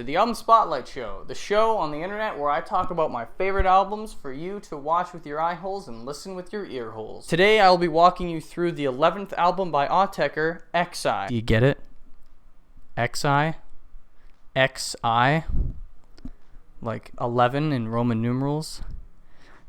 to the Album Spotlight Show, the show on the internet where I talk about my favorite albums for you to watch with your eye holes and listen with your ear holes. Today I will be walking you through the 11th album by Autechre, Exai. Do you get it? Exai? X-I? Like 11 in Roman numerals?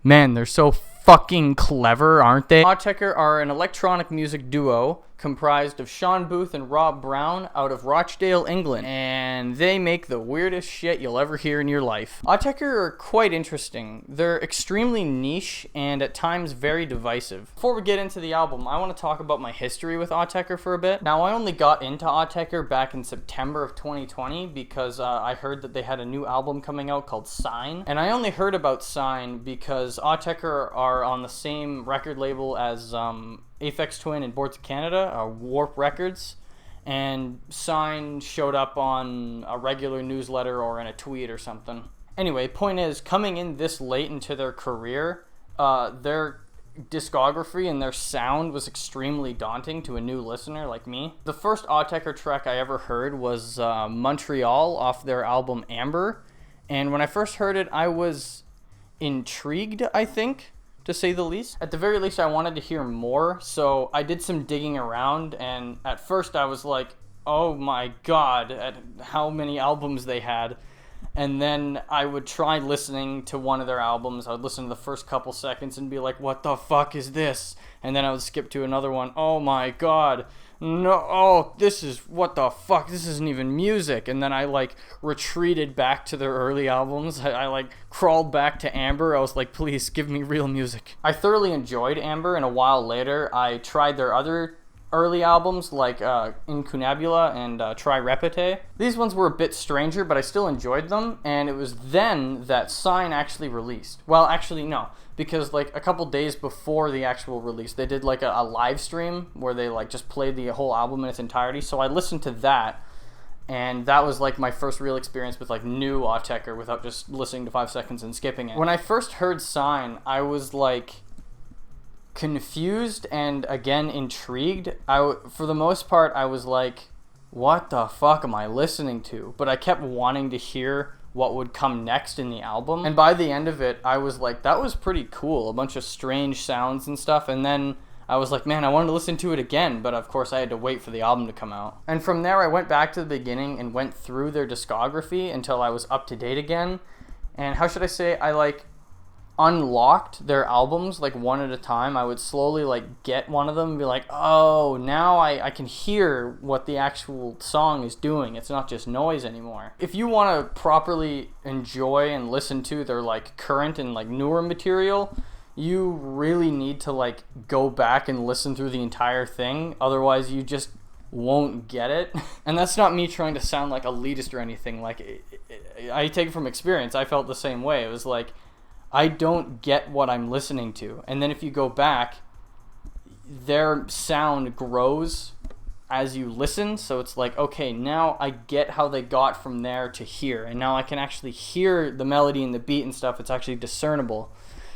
Man, they're so fucking clever, aren't they? Autechre are an electronic music duo comprised of Sean Booth and Rob Brown out of Rochdale, England, and they make the weirdest shit you'll ever hear in your life. Autechre are quite interesting. They're extremely niche and at times very divisive. Before we get into the album, I want to talk about my history with Autechre for a bit. Now, I only got into Autechre back in September of 2020 because I heard that they had a new album coming out called Sign, and I only heard about Sign because Autechre are on the same record label as Aphex Twin and Boards of Canada, Warp Records, and Sign showed up on a regular newsletter or in a tweet or something. Anyway, point is, coming in this late into their career, their discography and their sound was extremely daunting to a new listener like me. The first Autechre track I ever heard was Montreal off their album Amber, and when I first heard it, I was intrigued, I think, to say the least. At the very least, I wanted to hear more, so I did some digging around, and at first I was like, oh my god, at how many albums they had. And then I would try listening to one of their albums. I would listen to the first couple seconds and be like, what the fuck is this? And then I would skip to another one. Oh my god. No, oh, this is, what the fuck? This isn't even music. And then I like retreated back to their early albums. I like crawled back to Amber. I was like, please give me real music. I thoroughly enjoyed Amber, and a while later I tried their other early albums like Incunabula and Try Repete. These ones were a bit stranger, but I still enjoyed them, and it was then that Sign actually released. Well, actually, no, because like a couple days before the actual release, they did like a live stream where they like just played the whole album in its entirety, so I listened to that, and that was like my first real experience with like new Autechre without just listening to 5 seconds and skipping it. When I first heard Sign, I was like confused and again intrigued. For the most part, I was like, what the fuck am I listening to? But I kept wanting to hear what would come next in the album, and by the end of it I was like, that was pretty cool, a bunch of strange sounds and stuff. And then I was like, man, I wanted to listen to it again, but of course I had to wait for the album to come out. And from there I went back to the beginning and went through their discography until I was up to date again. And how should I say, I like unlocked their albums like one at a time. I would slowly like get one of them and be like, oh, now I can hear what the actual song is doing. It's not just noise anymore. If you want to properly enjoy and listen to their like current and like newer material, you really need to like go back and listen through the entire thing. Otherwise you just won't get it. And that's not me trying to sound like elitist or anything. Like I take it from experience. I felt the same way. It was like, I don't get what I'm listening to. And then if you go back, their sound grows as you listen. So it's like, okay, now I get how they got from there to here. And now I can actually hear the melody and the beat and stuff. It's actually discernible.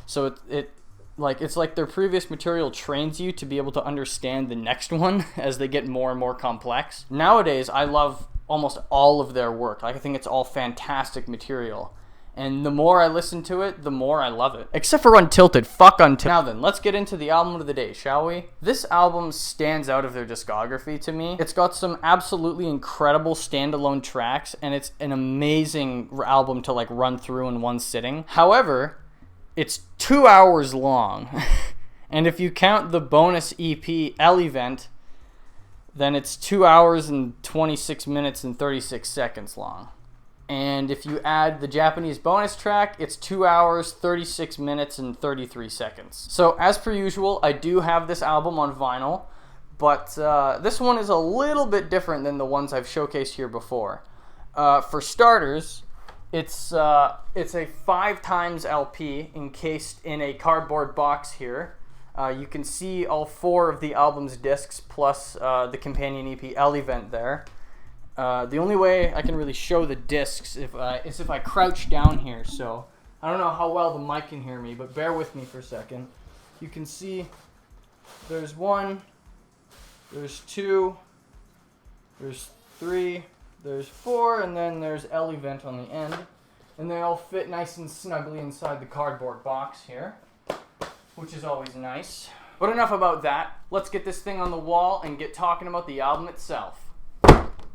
So it's like their previous material trains you to be able to understand the next one as they get more and more complex. Nowadays, I love almost all of their work. Like, I think it's all fantastic material. And the more I listen to it, the more I love it. Except for Untilted. Fuck Untilted. Now then, let's get into the album of the day, shall we? This album stands out of their discography to me. It's got some absolutely incredible standalone tracks, and it's an amazing album to like run through in one sitting. However, it's 2 hours long. And if you count the bonus EP L Event, then it's 2 hours and 26 minutes and 36 seconds long. And if you add the Japanese bonus track, it's 2 hours, 36 minutes, and 33 seconds. So as per usual, I do have this album on vinyl, but this one is a little bit different than the ones I've showcased here before. For starters, it's a 5x LP encased in a cardboard box here. You can see all 4 of the album's discs plus the companion EP L Event there. The only way I can really show the discs is if I crouch down here, so I don't know how well the mic can hear me, but bear with me for a second. You can see there's 1, there's 2, there's 3, there's 4, and then there's L event on the end. And they all fit nice and snugly inside the cardboard box here, which is always nice. But enough about that. Let's get this thing on the wall and get talking about the album itself.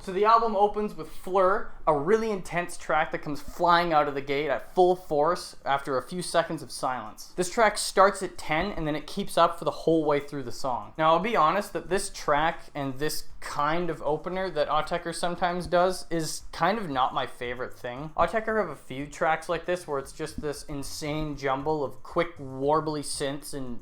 So the album opens with Fleur, a really intense track that comes flying out of the gate at full force after a few seconds of silence. This track starts at 10 and then it keeps up for the whole way through the song. Now I'll be honest that this track and this kind of opener that Autechre sometimes does is kind of not my favorite thing. Autechre have a few tracks like this where it's just this insane jumble of quick warbly synths and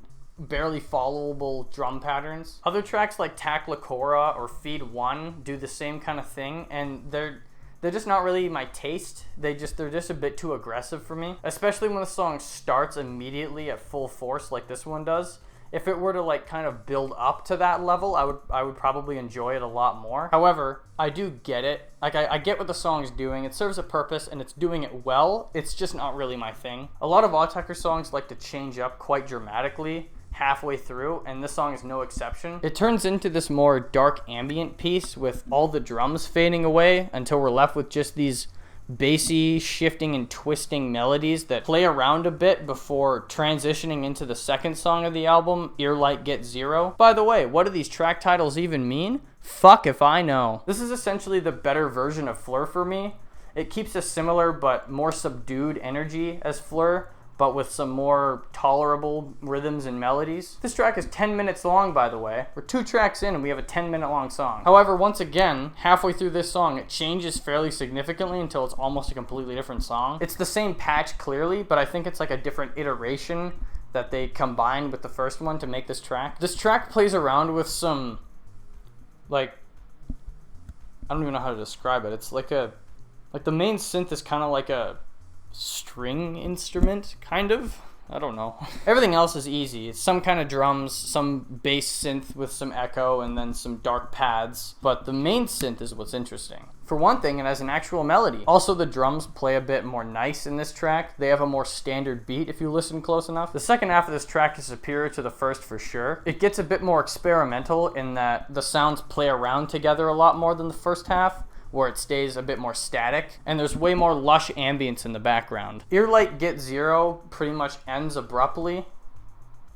barely followable drum patterns. Other tracks like Tak Lakora or Feed 1 do the same kind of thing, and they're just not really my taste. They're just a bit too aggressive for me, especially when the song starts immediately at full force like this one does. If it were to like kind of build up to that level, I would probably enjoy it a lot more. However, I do get it. Like I get what the song is doing. It serves a purpose and it's doing it well. It's just not really my thing. A lot of Autechre songs like to change up quite dramatically halfway through, and this song is no exception. It turns into this more dark ambient piece with all the drums fading away until we're left with just these bassy, shifting and twisting melodies that play around a bit before transitioning into the second song of the album, Earlight Get Zero. By the way, what do these track titles even mean? Fuck if I know. This is essentially the better version of Fleur for me. It keeps a similar but more subdued energy as Fleur, but with some more tolerable rhythms and melodies. This track is 10 minutes long, by the way. We're 2 tracks in and we have a 10-minute long song. However, once again, halfway through this song, it changes fairly significantly until it's almost a completely different song. It's the same patch, clearly, but I think it's like a different iteration that they combined with the first one to make this track. This track plays around with some, like, I don't even know how to describe it. It's like the main synth is kind of like a string instrument, kind of. I don't know. Everything else is easy. It's some kind of drums, some bass synth with some echo, and then some dark pads. But the main synth is what's interesting. For one thing, it has an actual melody. Also, the drums play a bit more nice in this track. They have a more standard beat if you listen close enough. The second half of this track is superior to the first for sure. It gets a bit more experimental in that the sounds play around together a lot more than the first half, where it stays a bit more static, and there's way more lush ambience in the background. Earlight Get Zero pretty much ends abruptly,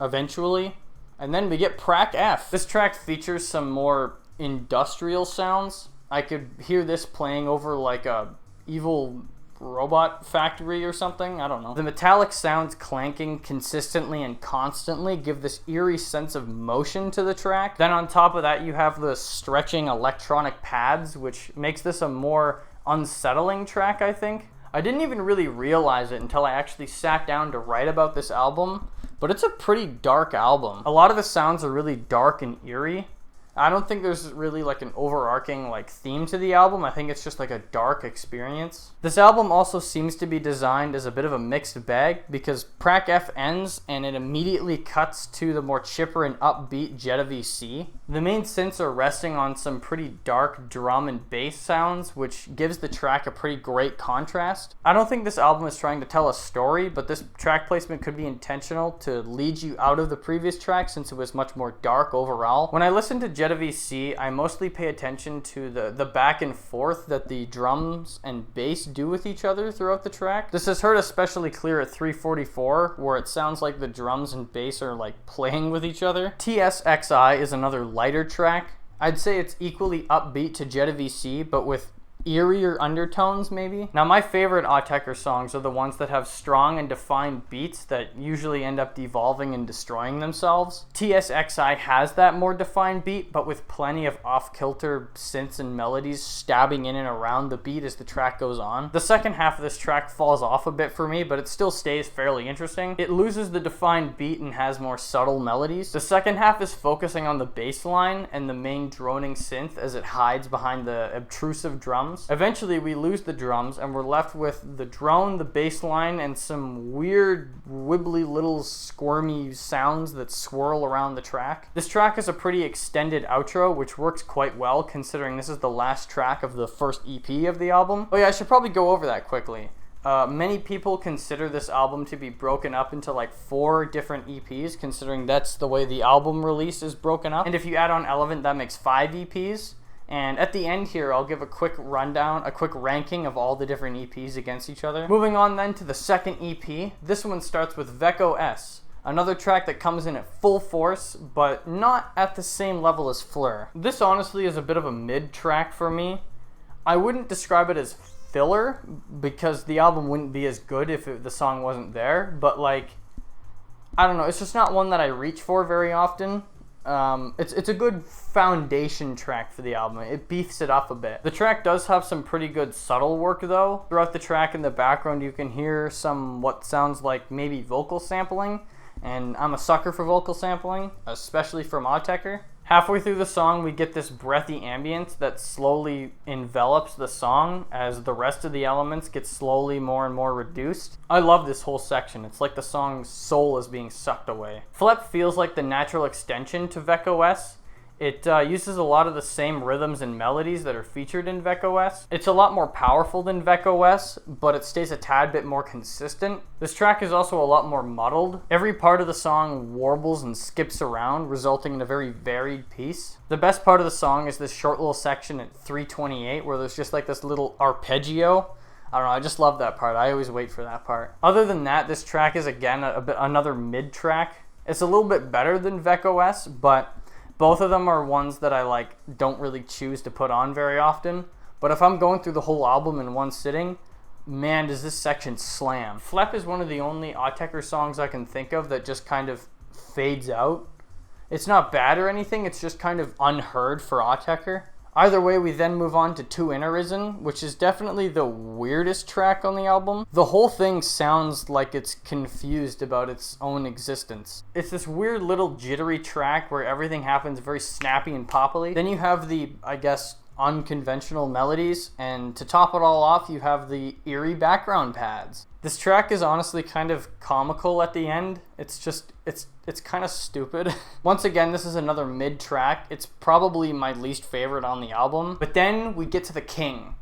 eventually, and then we get Prac F. This track features some more industrial sounds. I could hear this playing over like a evil robot factory or something. I don't know. The metallic sounds clanking consistently and constantly give this eerie sense of motion to the track. Then on top of that, you have the stretching electronic pads, which makes this a more unsettling track, I think. I didn't even really realize it until I actually sat down to write about this album, but it's a pretty dark album. A lot of the sounds are really dark and eerie. I don't think there's really like an overarching like theme to the album. I think it's just like a dark experience. This album also seems to be designed as a bit of a mixed bag because Prac F ends and it immediately cuts to the more chipper and upbeat Jetta VC. The main synths are resting on some pretty dark drum and bass sounds, which gives the track a pretty great contrast. I don't think this album is trying to tell a story, but this track placement could be intentional to lead you out of the previous track since it was much more dark overall. When I listen to Jetta VC, I mostly pay attention to the back and forth that the drums and bass do with each other throughout the track. This is heard especially clear at 344, where it sounds like the drums and bass are like playing with each other. Exai is another lighter track. I'd say it's equally upbeat to Jetta VC, but with eerier undertones maybe. Now my favorite Autechre songs are the ones that have strong and defined beats that usually end up devolving and destroying themselves. Exai has that more defined beat, but with plenty of off-kilter synths and melodies stabbing in and around the beat as the track goes on. The second half of this track falls off a bit for me, but it still stays fairly interesting. It loses the defined beat and has more subtle melodies. The second half is focusing on the bass line and the main droning synth as it hides behind the obtrusive drums. Eventually we lose the drums and we're left with the drone, the bass line, and some weird wibbly little squirmy sounds that swirl around the track. This track is a pretty extended outro, which works quite well considering this is the last track of the first EP of the album. Oh yeah, I should probably go over that quickly. Many people consider this album to be broken up into like 4 different EPs, considering that's the way the album release is broken up. And if you add on Elevant, that makes 5 EPs. And at the end here, I'll give a quick rundown, a quick ranking of all the different EPs against each other. Moving on then to the second EP. This one starts with Veko S, another track that comes in at full force, but not at the same level as Fleur. This honestly is a bit of a mid track for me. I wouldn't describe it as filler, because the album wouldn't be as good if the song wasn't there, but like, I don't know, it's just not one that I reach for very often. It's a good foundation track for the album. It beefs it up a bit. The track does have some pretty good subtle work though. Throughout the track in the background you can hear some what sounds like maybe vocal sampling, and I'm a sucker for vocal sampling, especially from Autechre. Halfway through the song we get this breathy ambience that slowly envelops the song as the rest of the elements get slowly more and more reduced. I love this whole section. It's like the song's soul is being sucked away. Flep feels like the natural extension to Veko S. It uses a lot of the same rhythms and melodies that are featured in Veko S. It's a lot more powerful than Veko S, but it stays a tad bit more consistent. This track is also a lot more muddled. Every part of the song warbles and skips around, resulting in a very varied piece. The best part of the song is this short little section at 3:28 where there's just like this little arpeggio. I don't know, I just love that part. I always wait for that part. Other than that, this track is again another mid track. It's a little bit better than Veko S, but both of them are ones that I don't really choose to put on very often. But if I'm going through the whole album in one sitting, man, does this section slam. Flep is one of the only Autechre songs I can think of that just kind of fades out. It's not bad or anything, it's just kind of unheard for Autechre. Either way, we then move on to Tu Innerisen, which is definitely the weirdest track on the album. The whole thing sounds like it's confused about its own existence. It's this weird little jittery track where everything happens very snappy and poppily. Then you have the, I guess, unconventional melodies, and to top it all off, you have the eerie background pads. This track is honestly kind of comical at the end. It's kind of stupid. Once again, this is another mid track. It's probably my least favorite on the album. But then we get to the king.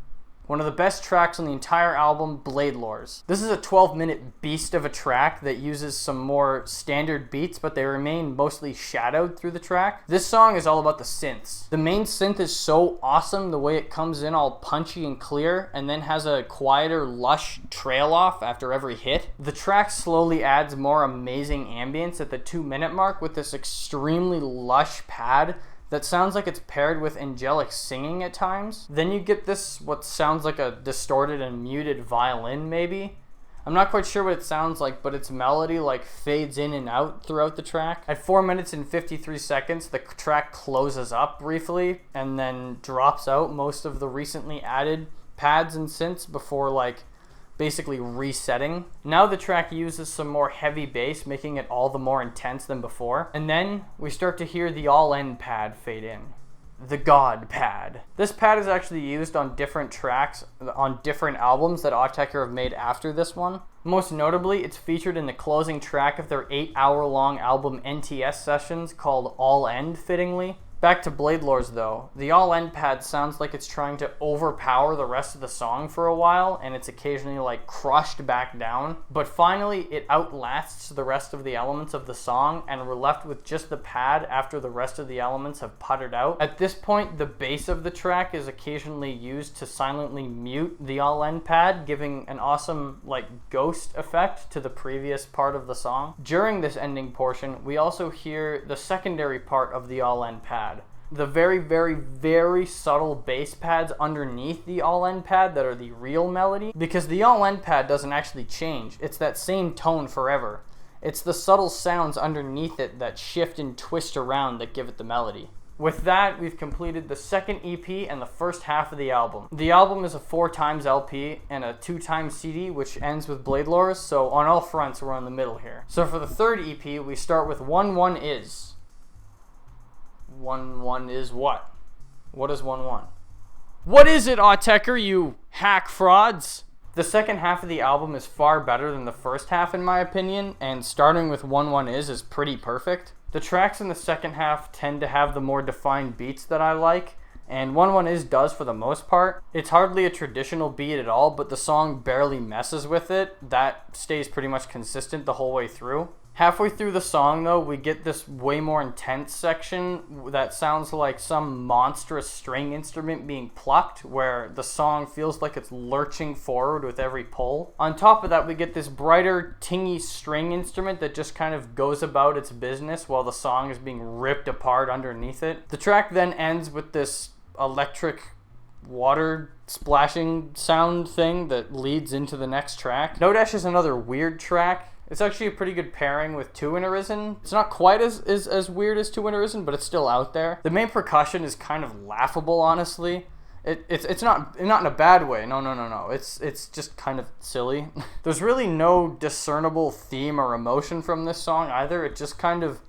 One of the best tracks on the entire album, Blade Lores. This is a 12-minute beast of a track that uses some more standard beats, but they remain mostly shadowed through the track. This song is all about the synths. The main synth is so awesome, the way it comes in all punchy and clear, and then has a quieter, lush trail off after every hit. The track slowly adds more amazing ambience at the 2-minute mark with this extremely lush pad that sounds like it's paired with angelic singing at times. Then you get this, what sounds like a distorted and muted violin maybe. I'm not quite sure what it sounds like, but its melody fades in and out throughout the track. At 4 minutes and 53 seconds, the track closes up briefly and then drops out most of the recently added pads and synths before basically resetting. Now the track uses some more heavy bass, making it all the more intense than before. And then we start to hear the all-end pad fade in. The God pad. This pad is actually used on different tracks on different albums that Autechre have made after this one. Most notably, it's featured in the closing track of their 8-hour-long album NTS Sessions called All End, fittingly. Back to Blade Lores though, the all end pad sounds like it's trying to overpower the rest of the song for a while, and it's occasionally crushed back down, but finally it outlasts the rest of the elements of the song, and we're left with just the pad after the rest of the elements have puttered out. At this point, the bass of the track is occasionally used to silently mute the all end pad, giving an awesome ghost effect to the previous part of the song. During this ending portion, we also hear the secondary part of the all end pad. The very, very, very subtle bass pads underneath the all-end pad that are the real melody, because the all-end pad doesn't actually change. It's that same tone forever. It's the subtle sounds underneath it that shift and twist around that give it the melody. With that, we've completed the second EP and the first half of the album. The album is a 4x LP and a 2x CD, which ends with Blade Lores, so on all fronts we're in the middle here. So for the third EP, we start with 1-1 Is. 1-1 is what? What is 1-1? What is it, Autechre, you hack frauds? The second half of the album is far better than the first half in my opinion, and starting with 1-1 is pretty perfect. The tracks in the second half tend to have the more defined beats that I like, and 1-1 does for the most part. It's hardly a traditional beat at all, but the song barely messes with it. That stays pretty much consistent the whole way through. Halfway through the song, though, we get this way more intense section that sounds like some monstrous string instrument being plucked, where the song feels like it's lurching forward with every pull. On top of that, we get this brighter, tingy string instrument that just kind of goes about its business while the song is being ripped apart underneath it. The track then ends with this electric water splashing sound thing that leads into the next track. No Dash is another weird track. It's actually a pretty good pairing with Two in Arisen. It's not quite as weird as Two in Arisen, but it's still out there. The main percussion is kind of laughable, honestly. It's not in a bad way. No. It's just kind of silly. There's really no discernible theme or emotion from this song either. It just kind of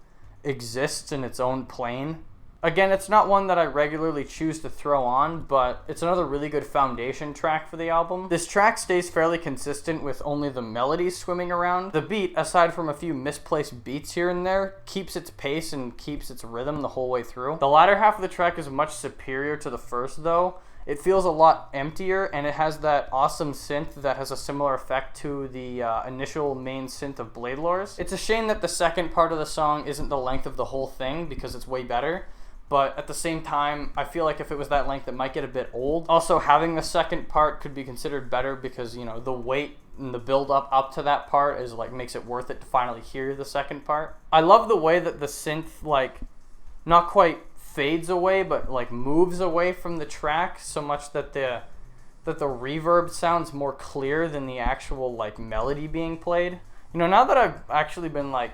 exists in its own plane. Again, it's not one that I regularly choose to throw on, but it's another really good foundation track for the album. This track stays fairly consistent with only the melodies swimming around. The beat, aside from a few misplaced beats here and there, keeps its pace and keeps its rhythm the whole way through. The latter half of the track is much superior to the first, though. It feels a lot emptier, and it has that awesome synth that has a similar effect to the initial main synth of Blade Lores. It's a shame that the second part of the song isn't the length of the whole thing, because it's way better. But at the same time, I feel like if it was that length, it might get a bit old. Also, having the second part could be considered better because, you know, the weight and the build up to that part is like makes it worth it to finally hear the second part. I love the way that the synth like not quite fades away, but like moves away from the track so much that the reverb sounds more clear than the actual like melody being played. You know, now that I've actually been like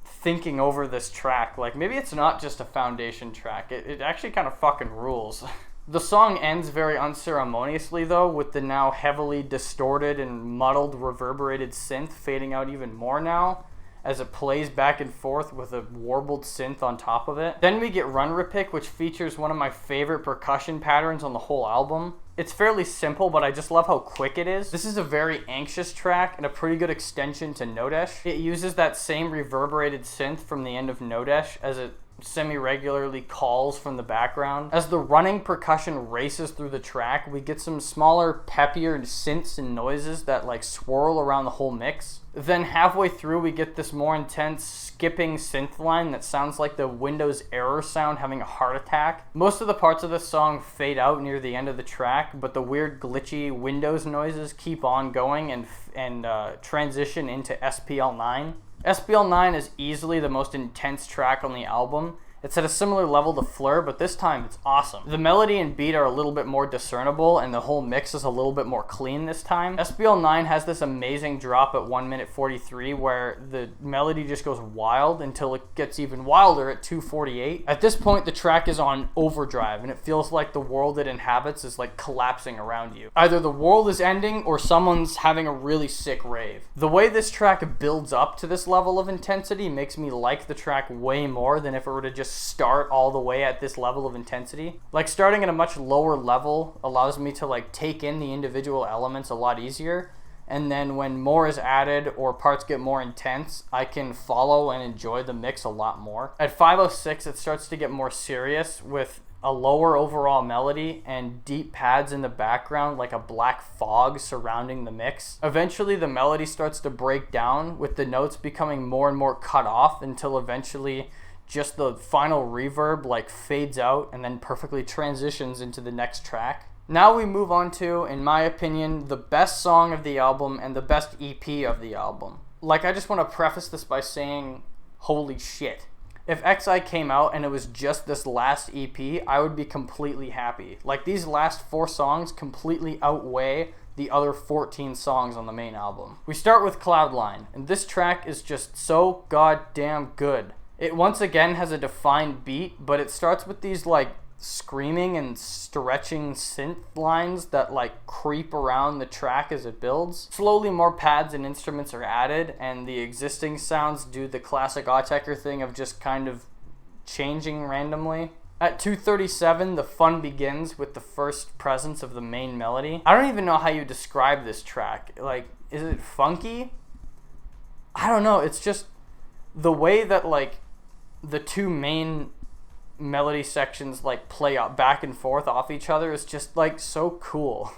thinking over this track, like maybe it's not just a foundation track. It actually kind of fucking rules. The song ends very unceremoniously though, with the now heavily distorted and muddled reverberated synth fading out even more now as it plays back and forth with a warbled synth on top of it. Then we get Run Repick, which features one of my favorite percussion patterns on the whole album. It's fairly simple, but I just love how quick it is. This is a very anxious track and a pretty good extension to No Dash. It uses that same reverberated synth from the end of No Dash as it semi-regularly calls from the background. As the running percussion races through the track, we get some smaller, peppier synths and noises that like swirl around the whole mix. Then halfway through, we get this more intense skipping synth line that sounds like the Windows error sound having a heart attack. Most of the parts of this song fade out near the end of the track, but the weird glitchy Windows noises keep on going and transition into SPL9. SPL9 is easily the most intense track on the album. It's at a similar level to Fleur, but this time it's awesome. The melody and beat are a little bit more discernible, and the whole mix is a little bit more clean this time. SPL9 has this amazing drop at 1 minute 43 where the melody just goes wild until it gets even wilder at 2:48. At this point, the track is on overdrive, and it feels like the world it inhabits is like collapsing around you. Either the world is ending or someone's having a really sick rave. The way this track builds up to this level of intensity makes me like the track way more than if it were to just start all the way at this level of intensity. Like starting at a much lower level allows me to like take in the individual elements a lot easier, and then when more is added or parts get more intense, I can follow and enjoy the mix a lot more. At 5:06 it starts to get more serious with a lower overall melody and deep pads in the background like a black fog surrounding the mix. Eventually the melody starts to break down with the notes becoming more and more cut off until eventually just the final reverb like fades out and then perfectly transitions into the next track. Now we move on to, in my opinion, the best song of the album and the best EP of the album. Like, I just want to preface this by saying, holy shit. If Exai came out and it was just this last EP, I would be completely happy. Like, these last 4 songs completely outweigh the other 14 songs on the main album. We start with Cloudline, and this track is just so goddamn good. It once again has a defined beat, but it starts with these like screaming and stretching synth lines that like creep around the track as it builds. Slowly more pads and instruments are added, and the existing sounds do the classic Autechre thing of just kind of changing randomly. At 2:37, the fun begins with the first presence of the main melody. I don't even know how you describe this track. Like, is it funky? I don't know, it's just the way that like the two main melody sections like play out back and forth off each other is just like so cool.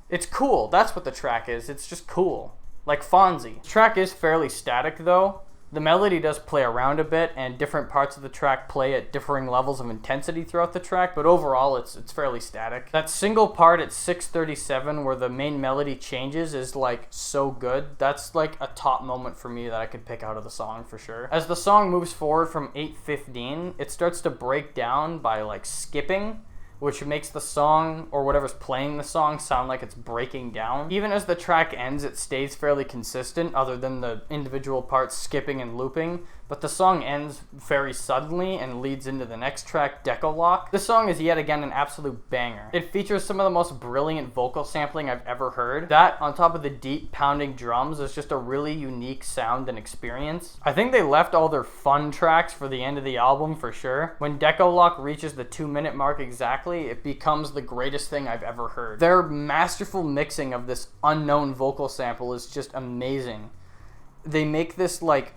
It's cool. That's what the track is. It's just cool. Like Fonzie. The track is fairly static though, The melody does play around a bit, and different parts of the track play at differing levels of intensity throughout the track, but overall it's fairly static. That single part at 6:37 where the main melody changes is like so good. That's like a top moment for me that I could pick out of the song for sure. As the song moves forward from 8:15, it starts to break down by like skipping, which makes the song, or whatever's playing the song, sound like it's breaking down. Even as the track ends, it stays fairly consistent, other than the individual parts skipping and looping, but the song ends very suddenly and leads into the next track, Decalock. This song is yet again an absolute banger. It features some of the most brilliant vocal sampling I've ever heard. That, on top of the deep pounding drums, is just a really unique sound and experience. I think they left all their fun tracks for the end of the album for sure. When Decalock reaches the 2-minute mark exactly, it becomes the greatest thing I've ever heard. Their masterful mixing of this unknown vocal sample is just amazing. They make this like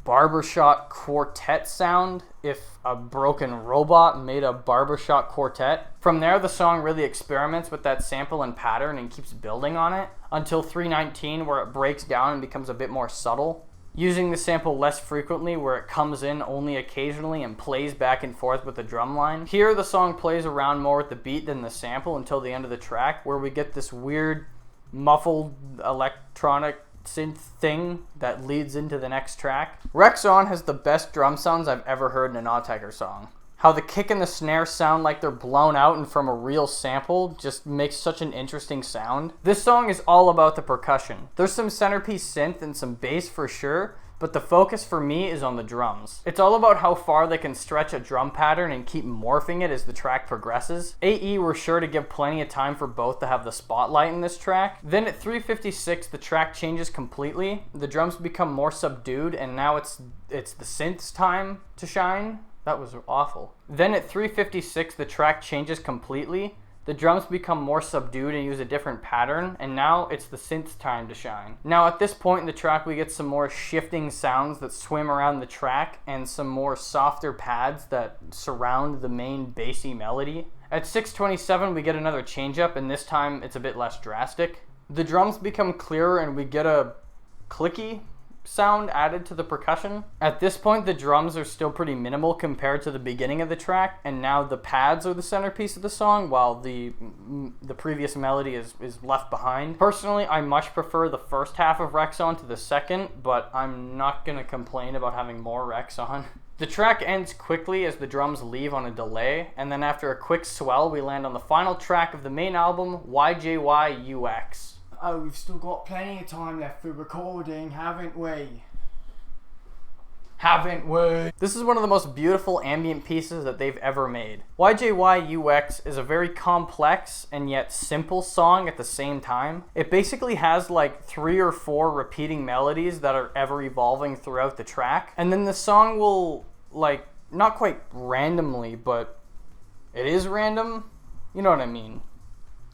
barbershop quartet sound if a broken robot made a barbershop quartet. From there, the song really experiments with that sample and pattern and keeps building on it until 3:19, where it breaks down and becomes a bit more subtle, using the sample less frequently, where it comes in only occasionally and plays back and forth with the drum line. Here, the song plays around more with the beat than the sample until the end of the track, where we get this weird muffled electronic synth thing that leads into the next track. Rex On has the best drum sounds I've ever heard in an Autechre song. How the kick and the snare sound like they're blown out and from a real sample just makes such an interesting sound. This song is all about the percussion. There's some centerpiece synth and some bass for sure, but the focus for me is on the drums. It's all about how far they can stretch a drum pattern and keep morphing it as the track progresses. AE were sure to give plenty of time for both to have the spotlight in this track. Then at 3:56, the track changes completely. The drums become more subdued, and now it's the synth's time to shine. That was awful. Then at 3:56, the track changes completely. The drums become more subdued and use a different pattern, and now it's the synth's time to shine. Now at this point in the track, we get some more shifting sounds that swim around the track and some more softer pads that surround the main bassy melody. At 6:27, we get another change up, and this time it's a bit less drastic. The drums become clearer and we get a clicky sound added to the percussion. At this point, the drums are still pretty minimal compared to the beginning of the track, and now the pads are the centerpiece of the song while the previous melody is left behind. Personally, I much prefer the first half of Rex On to the second, but I'm not gonna complain about having more Rex On. The track ends quickly as the drums leave on a delay, and then after a quick swell, we land on the final track of the main album, YJYUX. Oh, we've still got plenty of time left for recording, haven't we? Haven't we? This is one of the most beautiful ambient pieces that they've ever made. YJYUX is a very complex and yet simple song at the same time. It basically has like 3 or 4 repeating melodies that are ever evolving throughout the track. And then the song will, like, not quite randomly, but it is random. You know what I mean?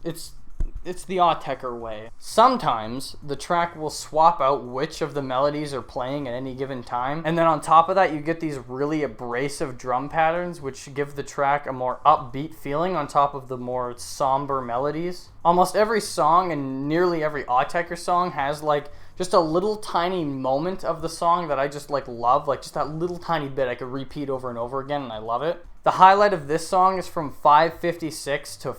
It's the Autechre way. Sometimes the track will swap out which of the melodies are playing at any given time, and then on top of that you get these really abrasive drum patterns which give the track a more upbeat feeling on top of the more somber melodies. Almost every song and nearly every Autechre song has like just a little tiny moment of the song that I just like love, like just that little tiny bit I could repeat over and over again, and I love it. The highlight of this song is from 5:56 to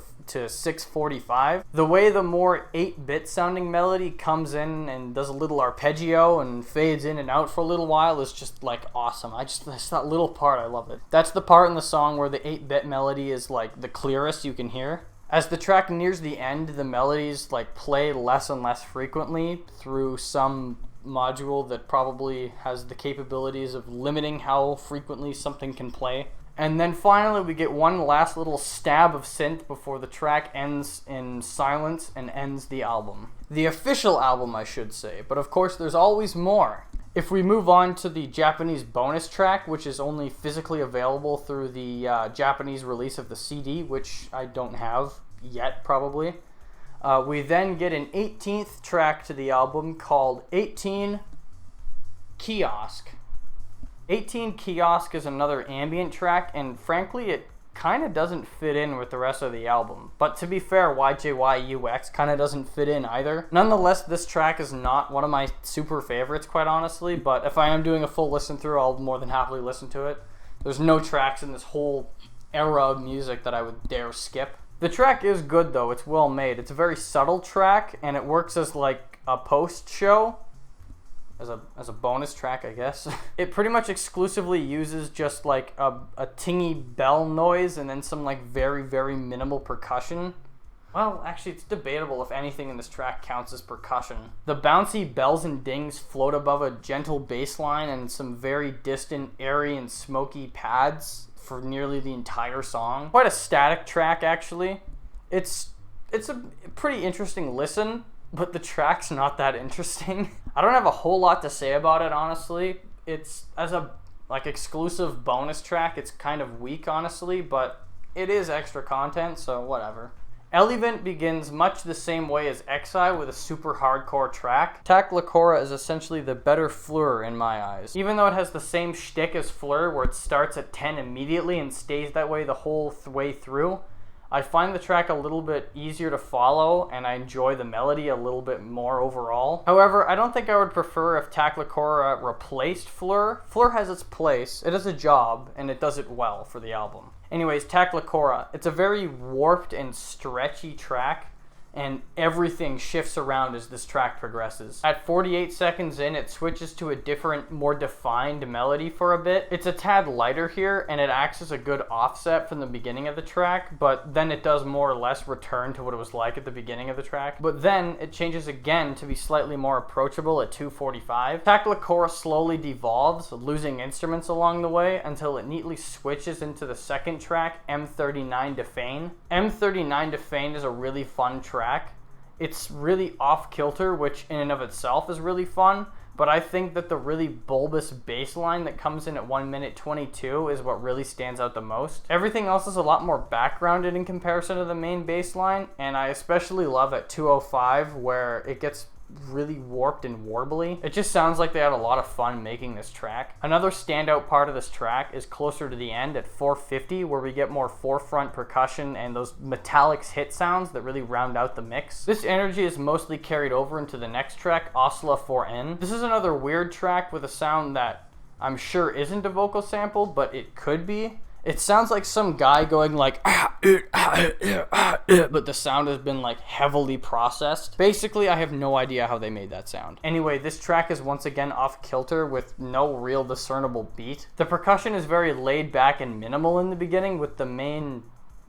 6:45. The way the more 8-bit sounding melody comes in and does a little arpeggio and fades in and out for a little while is just like awesome. It's that little part, I love it. That's the part in the song where the 8-bit melody is like the clearest you can hear. As the track nears the end, the melodies like play less and less frequently through some module that probably has the capabilities of limiting how frequently something can play. And then finally we get one last little stab of synth before the track ends in silence and ends the album. The official album, I should say, but of course there's always more. If we move on to the Japanese bonus track, which is only physically available through the Japanese release of the CD, which I don't have yet probably, we then get an 18th track to the album called 18 Kiosk. 18 Kiosk is another ambient track, and frankly it kind of doesn't fit in with the rest of the album. But to be fair, YJYUX kind of doesn't fit in either. Nonetheless, this track is not one of my super favorites, quite honestly, but if I am doing a full listen through, I'll more than happily listen to it. There's no tracks in this whole era of music that I would dare skip. The track is good though, it's well made. It's a very subtle track, and it works as like a post show. As a bonus track, I guess. It pretty much exclusively uses just like a tingy bell noise and then some like very, very minimal percussion. Well, actually, it's debatable if anything in this track counts as percussion. The bouncy bells and dings float above a gentle bass line and some very distant, airy and smoky pads for nearly the entire song. Quite a static track, actually. It's a pretty interesting listen, but the track's not that interesting. I don't have a whole lot to say about it, honestly. It's, as a like exclusive bonus track, it's kind of weak, honestly, but it is extra content, so whatever. Elevent begins much the same way as Exai with a super hardcore track. Autechre is essentially the better Fleur in my eyes. Even though it has the same shtick as Fleur, where it starts at 10 immediately and stays that way the whole way through, I find the track a little bit easier to follow, and I enjoy the melody a little bit more overall. However, I don't think I would prefer if Autechre replaced Fleur. Fleur has its place, it does a job, and it does it well for the album. Anyways, Autechre, it's a very warped and stretchy track, and everything shifts around as this track progresses. At 48 seconds in, it switches to a different, more defined melody for a bit. It's a tad lighter here, and it acts as a good offset from the beginning of the track, but then it does more or less return to what it was like at the beginning of the track. But then it changes again to be slightly more approachable at 2:45. Autechre slowly devolves, losing instruments along the way, until it neatly switches into the second track, M39 Defane. M39 Defane is a really fun track. It's really off-kilter, which in and of itself is really fun, but I think that the really bulbous bass line that comes in at 1 minute 22 is what really stands out the most. Everything else is a lot more backgrounded in comparison to the main bass line, and I especially love at 2:05 where it gets really warped and warbly. It just sounds like they had a lot of fun making this track. Another standout part of this track is closer to the end at 4:50, where we get more forefront percussion and those metallics hit sounds that really round out the mix. This energy is mostly carried over into the next track, Osla 4N. This is another weird track with a sound that I'm sure isn't a vocal sample, but it could be. It sounds like some guy going like, but the sound has been like heavily processed. Basically, I have no idea how they made that sound. Anyway, this track is once again off kilter with no real discernible beat. The percussion is very laid back and minimal in the beginning, with the main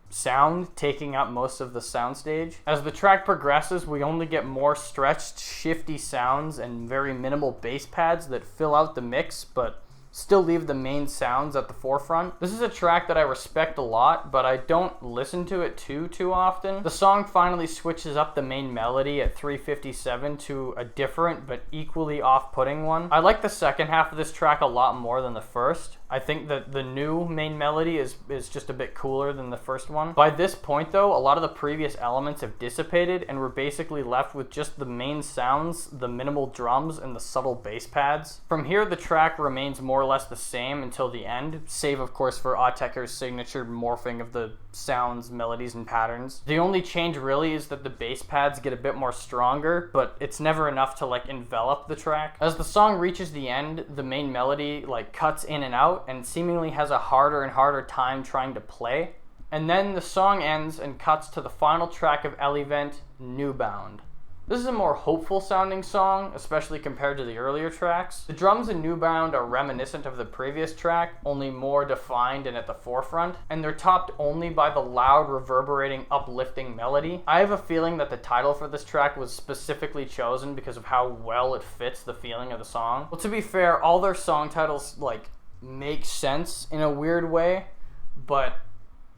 sound taking up most of the soundstage. As the track progresses, we only get more stretched, shifty sounds and very minimal bass pads that fill out the mix, but still leave the main sounds at the forefront. This is a track that I respect a lot, but I don't listen to it too often. The song finally switches up the main melody at 3:57 to a different but equally off-putting one. I like the second half of this track a lot more than the first. I think that the new main melody is just a bit cooler than the first one. By this point though, a lot of the previous elements have dissipated and we're basically left with just the main sounds, the minimal drums, and the subtle bass pads. From here, the track remains more or less the same until the end, save of course for Autechre's signature morphing of the sounds, melodies, and patterns. The only change really is that the bass pads get a bit more stronger, but it's never enough to like envelop the track. As the song reaches the end, the main melody like cuts in and out and seemingly has a harder and harder time trying to play. And then the song ends and cuts to the final track of Elevent, Newbound. This is a more hopeful sounding song, especially compared to the earlier tracks. The drums in Newbound are reminiscent of the previous track, only more defined and at the forefront, and they're topped only by the loud, reverberating, uplifting melody. I have a feeling that the title for this track was specifically chosen because of how well it fits the feeling of the song. Well, to be fair, all their song titles like make sense in a weird way, but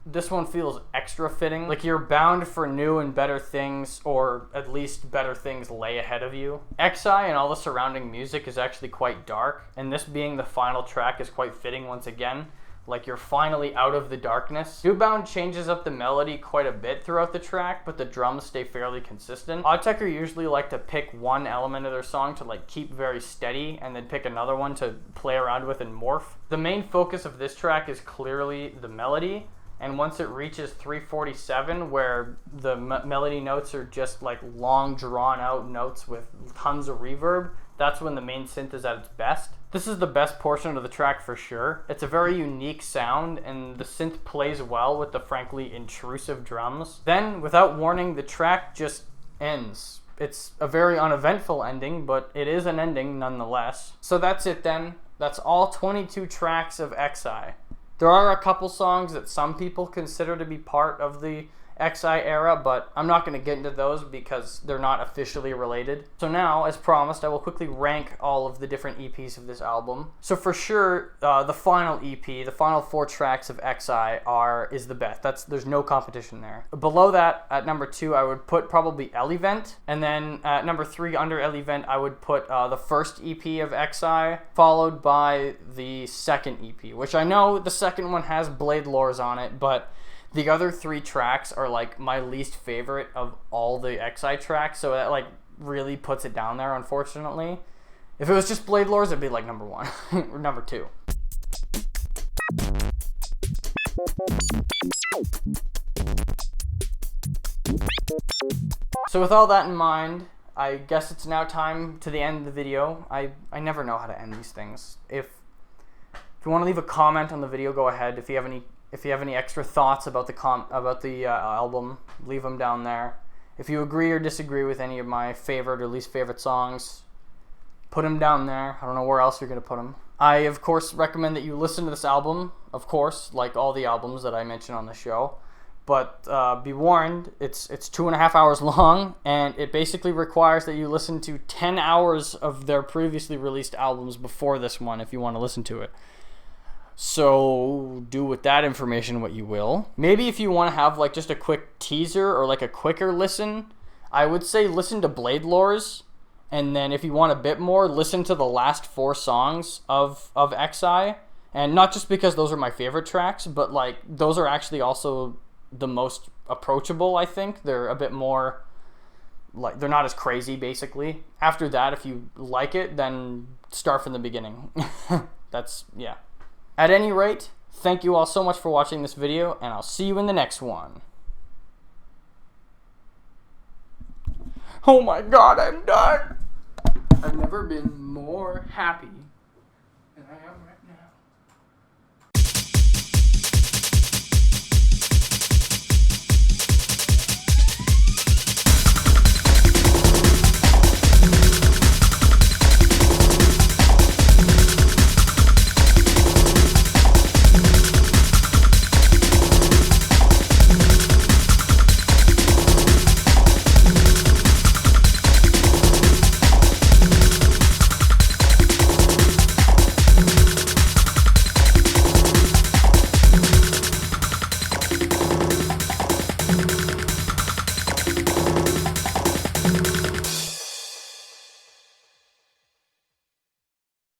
this one feels extra fitting. Like you're bound for new and better things, or at least better things lay ahead of you. Exai and all the surrounding music is actually quite dark, and this being the final track is quite fitting once again. Like you're finally out of the darkness. Newbound changes up the melody quite a bit throughout the track, but the drums stay fairly consistent. Autechre usually like to pick one element of their song to like keep very steady, and then pick another one to play around with and morph. The main focus of this track is clearly the melody, And once it reaches 347, where the melody notes are just like long drawn out notes with tons of reverb, that's when the main synth is at its best. This is the best portion of the track for sure. It's a very unique sound, and the synth plays well with the frankly intrusive drums. Then, without warning, the track just ends. It's a very uneventful ending, but it is an ending nonetheless. So that's it then. That's all 22 tracks of Exai. There are a couple songs that some people consider to be part of the Exai era, but I'm not going to get into those because they're not officially related. So now, as promised, I will quickly rank all of the different EPs of this album. So for sure, the final EP, the final 4 tracks of Exai is the best. There's no competition there. Below that, at number 2, I would put probably Elevent, and then at number 3, under Elevent, I would put the first EP of Exai, followed by the second EP, which I know the second one has Blade Lores on it, but the other 3 tracks are like my least favorite of all the Exai tracks, so that like really puts it down there, unfortunately. If it was just Blade Lores, it'd be like number 1 or number 2. So with all that in mind, I guess it's now time to the end of the video. I never know how to end these things. If you want to leave a comment on the video, go ahead. If you have any extra thoughts about the album, leave them down there. If you agree or disagree with any of my favorite or least favorite songs, put them down there. I don't know where else you're going to put them. I, of course, recommend that you listen to this album, of course, like all the albums that I mentioned on the show. But be warned, it's 2.5 hours long, and it basically requires that you listen to 10 hours of their previously released albums before this one if you want to listen to it. So do with that information what you will. Maybe if you want to have like just a quick teaser or like a quicker listen, I would say listen to Blade Lores, and then if you want a bit more, listen to the last 4 songs of Exai. And not just because those are my favorite tracks, but like those are actually also the most approachable, I think. They're a bit more like, they're not as crazy basically. After that, if you like it, then start from the beginning. Yeah. At any rate, thank you all so much for watching this video, and I'll see you in the next one. Oh my god, I'm done! I've never been more happy